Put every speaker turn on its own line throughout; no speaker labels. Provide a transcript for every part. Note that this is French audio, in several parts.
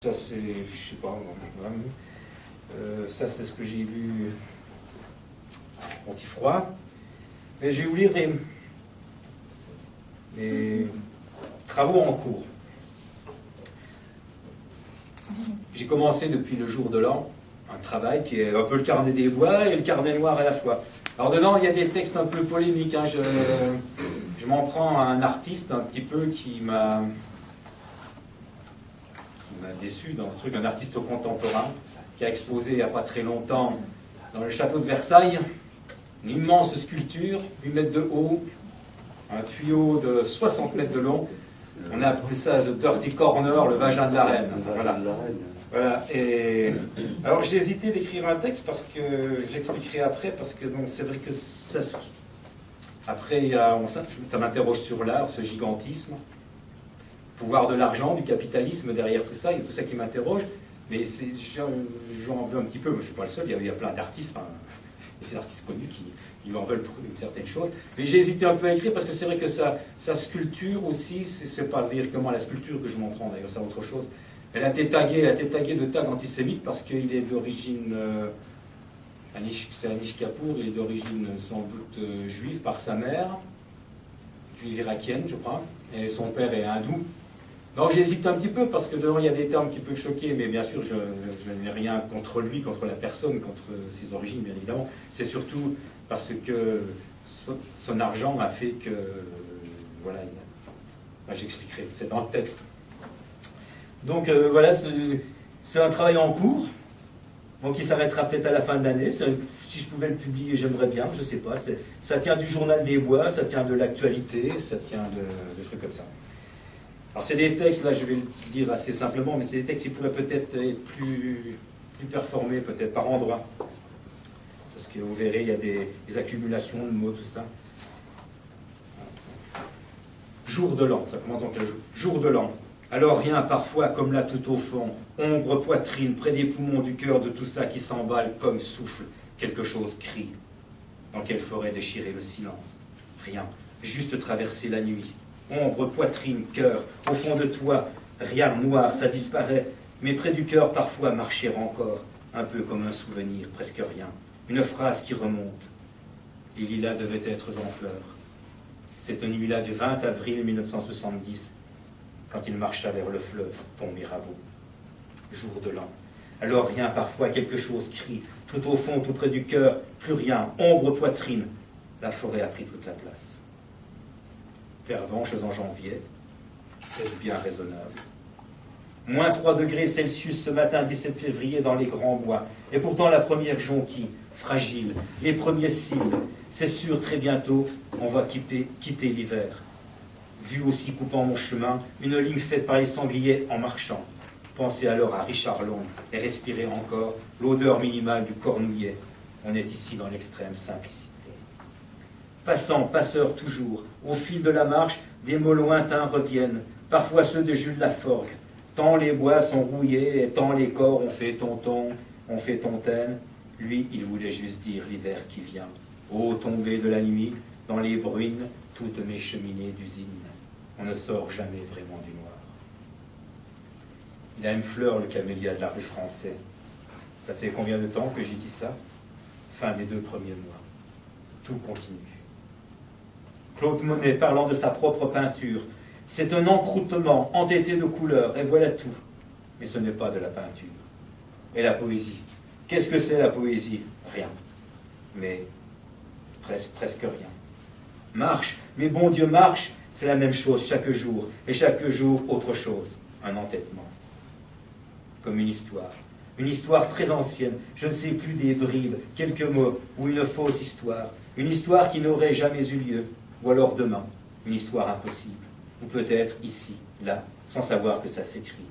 Ça, c'est, je sais pas, ça, c'est ce que j'ai lu Antifroid. Mais je vais vous lire les travaux en cours. J'ai commencé depuis le jour de l'an un travail qui est un peu le carnet des bois et le carnet noir à la fois. Alors dedans, il y a des textes un peu polémiques. Hein. Je m'en prends à un artiste un petit peu qui m'a déçu dans le truc, un artiste contemporain qui a exposé il n'y a pas très longtemps dans le château de Versailles une immense sculpture, 8 mètres de haut, un tuyau de 60 mètres de long. On a appelé ça The Dirty Corner, le vagin de la reine. Voilà. Et alors j'ai hésité d'écrire un texte parce que j'expliquerai après, parce que donc c'est vrai que ça. Après, ça m'interroge sur l'art, ce gigantisme, pouvoir de l'argent, du capitalisme derrière tout ça, il y a tout ça qui m'interroge. Mais j'en veux un petit peu, je ne suis pas le seul, il y a plein d'artistes, des artistes connus qui en veulent une certaine chose. Mais j'ai hésité un peu à écrire parce que c'est vrai que sa sculpture aussi, c'est pas directement la sculpture que je m'en prends, d'ailleurs, c'est autre chose. Elle a été taguée de tags antisémites parce qu'il est d'origine, c'est Anish Kapoor, il est d'origine sans doute juive par sa mère, juive irakienne, je crois, et son père est hindou. Donc j'hésite un petit peu parce que dedans il y a des termes qui peuvent choquer, mais bien sûr je n'ai rien contre lui, contre la personne, contre ses origines, bien évidemment. C'est surtout parce que son argent a fait que, voilà, j'expliquerai, c'est dans le texte. Donc voilà, c'est un travail en cours, donc il s'arrêtera peut-être à la fin de l'année. Si je pouvais le publier, j'aimerais bien, je ne sais pas. Ça tient du journal des bois, ça tient de l'actualité, ça tient de trucs comme ça. Alors c'est des textes, là je vais le dire assez simplement, mais c'est des textes qui pourraient peut-être être plus performés, peut-être par endroits. Parce que vous verrez, il y a des accumulations de mots, tout ça. Jour de l'an, ça commence en quel jour? Jour de l'an. Alors rien parfois comme là tout au fond, ombre, poitrine, près des poumons du cœur de tout ça qui s'emballe comme souffle, quelque chose crie. Dans quelle forêt déchirer le silence? Rien, juste traverser la nuit. Ombre, poitrine, cœur, au fond de toi, rien noir, ça disparaît, mais près du cœur parfois marcher encore, un peu comme un souvenir, presque rien. Une phrase qui remonte. Les lilas devaient être en fleurs. Cette nuit-là du 20 avril 1970, quand il marcha vers le fleuve, pont Mirabeau. Jour de l'an. Alors rien, parfois quelque chose crie, tout au fond, tout près du cœur, plus rien, ombre, poitrine. La forêt a pris toute la place. Pervenches en janvier, est-ce bien raisonnable? Moins 3 degrés Celsius ce matin 17 février dans les grands bois. Et pourtant la première jonquille, fragile, les premiers cils. C'est sûr, très bientôt, on va quitter l'hiver. Vu aussi coupant mon chemin, une ligne faite par les sangliers en marchant. Pensez alors à Richard Long et respirez encore l'odeur minimale du cornouillet. On est ici dans l'extrême simplicité. Passant, passeur toujours, au fil de la marche, des mots lointains reviennent, parfois ceux de Jules Laforgue. Tant les bois sont rouillés et tant les corps ont fait tonton, ont fait tontaine. Lui, il voulait juste dire l'hiver qui vient. Ô tombée de la nuit, dans les bruines, toutes mes cheminées d'usine. On ne sort jamais vraiment du noir. Il a une fleur, le camélia de la rue Français. Ça fait combien de temps que j'ai dit ça? Fin des 2 premiers mois. Tout continue. Claude Monet parlant de sa propre peinture. C'est un encroûtement entêté de couleurs, et voilà tout. Mais ce n'est pas de la peinture. Et la poésie? Qu'est-ce que c'est la poésie? Rien. Mais presque rien. Marche, mais bon Dieu, marche, c'est la même chose chaque jour, et chaque jour autre chose, un entêtement. Comme une histoire très ancienne, je ne sais plus des bribes, quelques mots, ou une fausse histoire, une histoire qui n'aurait jamais eu lieu, ou alors demain, une histoire impossible, ou peut-être ici, là, sans savoir que ça s'écrit.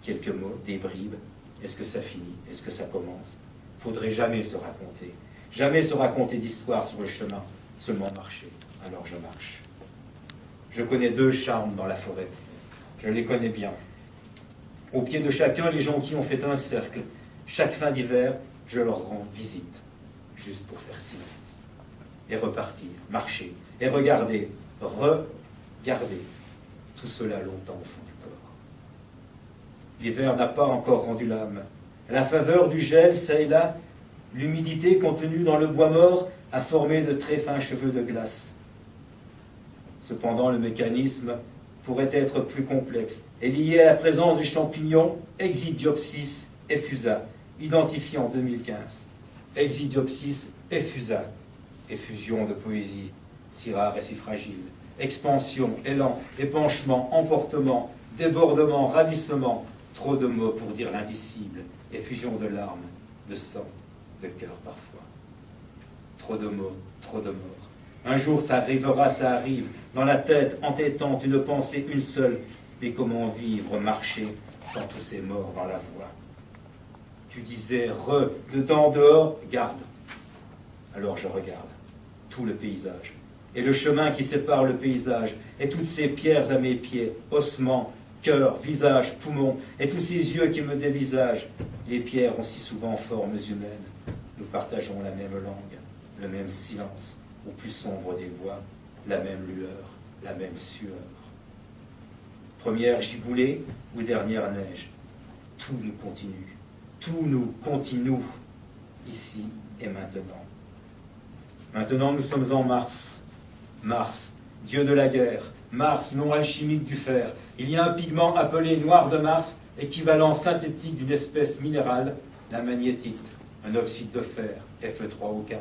Quelques mots, des bribes, est-ce que ça finit, est-ce que ça commence? Faudrait jamais se raconter d'histoire sur le chemin, seulement marcher, alors je marche. Je connais 2 charmes dans la forêt, je les connais bien. Au pied de chacun, les jonquilles ont fait un cercle. Chaque fin d'hiver, je leur rends visite, juste pour faire silence. Et repartir, marcher, et regarder, tout cela longtemps au fond du corps. L'hiver n'a pas encore rendu l'âme. À la faveur du gel, çà et là, l'humidité contenue dans le bois mort a formé de très fins cheveux de glace. Cependant, le mécanisme pourrait être plus complexe et lié à la présence du champignon Exidiopsis effusa, identifié en 2015. Exidiopsis effusa, effusion de poésie, si rare et si fragile. Expansion, élan, épanchement, emportement, débordement, ravissement, trop de mots pour dire l'indicible, effusion de larmes, de sang, de cœur parfois. Trop de mots, trop de morts. Un jour ça arrivera, ça arrive, dans la tête entêtante, une pensée, une seule. Mais comment vivre, marcher, sans tous ces morts dans la voie? Tu disais, dedans, dehors, garde. Alors je regarde, tout le paysage. Et le chemin qui sépare le paysage, et toutes ces pierres à mes pieds, ossements, cœur, visage, poumons, et tous ces yeux qui me dévisagent. Les pierres ont si souvent formes humaines. Nous partageons la même langue, le même silence, au plus sombre des bois, la même lueur, la même sueur. Première giboulée ou dernière neige, tout nous continue, tout nous continue, ici et maintenant. Maintenant nous sommes en Mars. Mars, dieu de la guerre, Mars, nom alchimique du fer. Il y a un pigment appelé noir de Mars, équivalent synthétique d'une espèce minérale, la magnétite, un oxyde de fer, Fe3O4,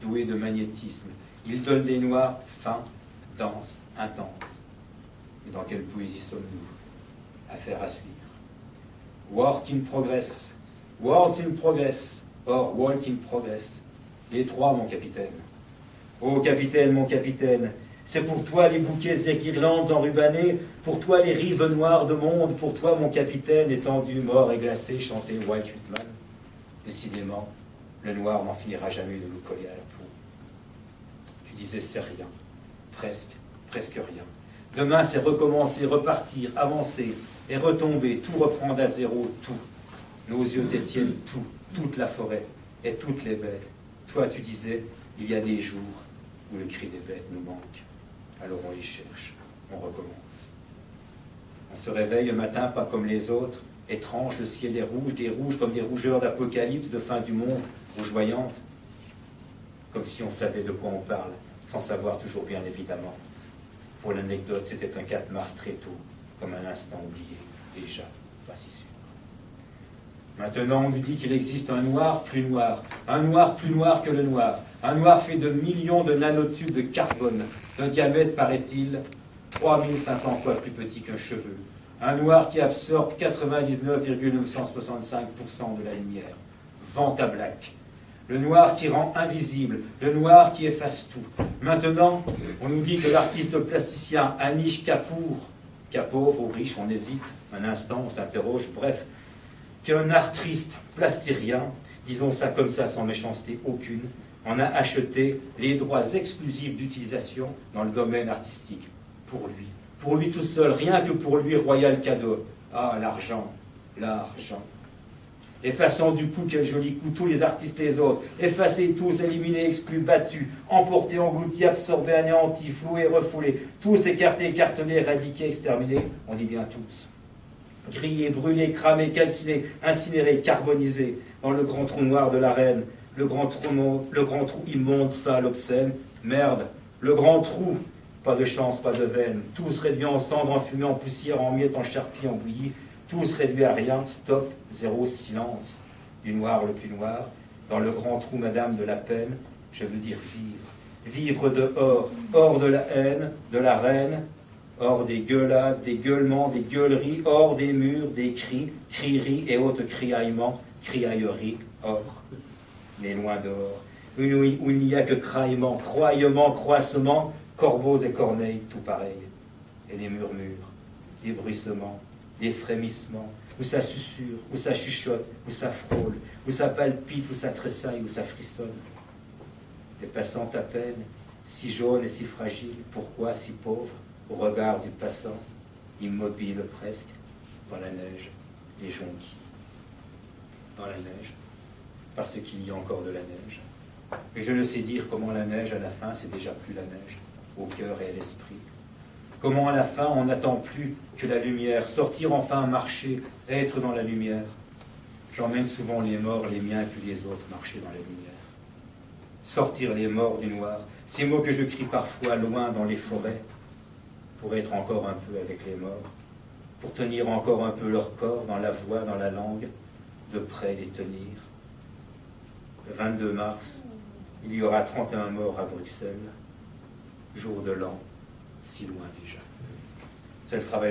doué de magnétisme. Il donne des noirs fins, denses, intenses. Et dans quelle poésie sommes-nous? Affaire à suivre. Work in progress, words in progress, or walk in progress. Les trois, mon capitaine. Ô capitaine, mon capitaine, c'est pour toi les bouquets et guirlandes enrubannées, pour toi les rives noires de monde, pour toi, mon capitaine, étendu, mort et glacé, chantait Walt Whitman. Décidément, le noir n'en finira jamais de nous coller à la peau. Tu disais, c'est rien, presque rien. Demain, c'est recommencer, repartir, avancer et retomber, tout reprendre à zéro, tout. Nos yeux détiennent tout, toute la forêt et toutes les bêtes. Toi, tu disais, il y a des jours où le cri des bêtes nous manque. Alors on les cherche, on recommence. On se réveille le matin, pas comme les autres, étrange, le ciel est rouge, des rouges comme des rougeurs d'apocalypse, de fin du monde, rougeoyantes, comme si on savait de quoi on parle, sans savoir toujours bien évidemment. Pour l'anecdote, c'était un 4 mars très tôt, comme un instant oublié, déjà, pas si sûr. Maintenant, on nous dit qu'il existe un noir plus noir que le noir, un noir fait de millions de nanotubes de carbone, d'un diamètre, paraît-il, 3500 fois plus petit qu'un cheveu, un noir qui absorbe 99,965% de la lumière, Vantablack, le noir qui rend invisible, le noir qui efface tout. Maintenant, on nous dit que l'artiste plasticien Anish Kapoor, qu'à pauvre ou riche, on hésite un instant, on s'interroge, bref, qu'un artiste plastérien, disons ça comme ça sans méchanceté aucune, en a acheté les droits exclusifs d'utilisation dans le domaine artistique, pour lui tout seul, rien que pour lui, royal cadeau. Ah, l'argent, l'argent. Effaçant du coup, quel joli coup, tous les artistes les autres, effacés tous, éliminés, exclus, battus, emportés, engloutis, absorbés, anéantis, floués, refoulés, tous écartés, écartelés, éradiqués, exterminés, on dit bien tous. Grillés, brûlés, cramés, calcinés, incinérés, carbonisés, dans le grand trou noir de l'arène, le grand trou immonde, sale, obscène, merde, le grand trou, pas de chance, pas de veine, tous réduits en cendres, en fumée, en poussière, en miettes, en charpie, en bouillie, tous réduits à rien, stop, zéro, silence, du noir le plus noir, dans le grand trou, madame de la peine, je veux dire vivre, vivre dehors, hors de la haine, de la reine, hors des gueulades, des gueulements, des gueuleries, hors des murs, des cris, crieries et autres criaillements, criailleries, hors, mais loin dehors, où il n'y a que craillements, croaillements, croissements, corbeaux et corneilles, tout pareil, et les murmures, les bruissements, les frémissements, où ça susurre, où ça chuchote, où ça frôle, où ça palpite, où ça tressaille, où ça frissonne. Des passants à peine, si jaunes et si fragiles, pourquoi si pauvres, au regard du passant, immobile presque, dans la neige, les jonquilles. Dans la neige, parce qu'il y a encore de la neige. Et je ne sais dire comment la neige, à la fin, c'est déjà plus la neige, au cœur et à l'esprit. Comment à la fin on n'attend plus que la lumière, sortir enfin, marcher, être dans la lumière. J'emmène souvent les morts, les miens, puis les autres marcher dans la lumière. Sortir les morts du noir, ces mots que je crie parfois loin dans les forêts, pour être encore un peu avec les morts, pour tenir encore un peu leur corps dans la voix, dans la langue, de près les tenir. Le 22 mars, il y aura 31 morts à Bruxelles, jour de l'an, si loin déjà. C'est le travail en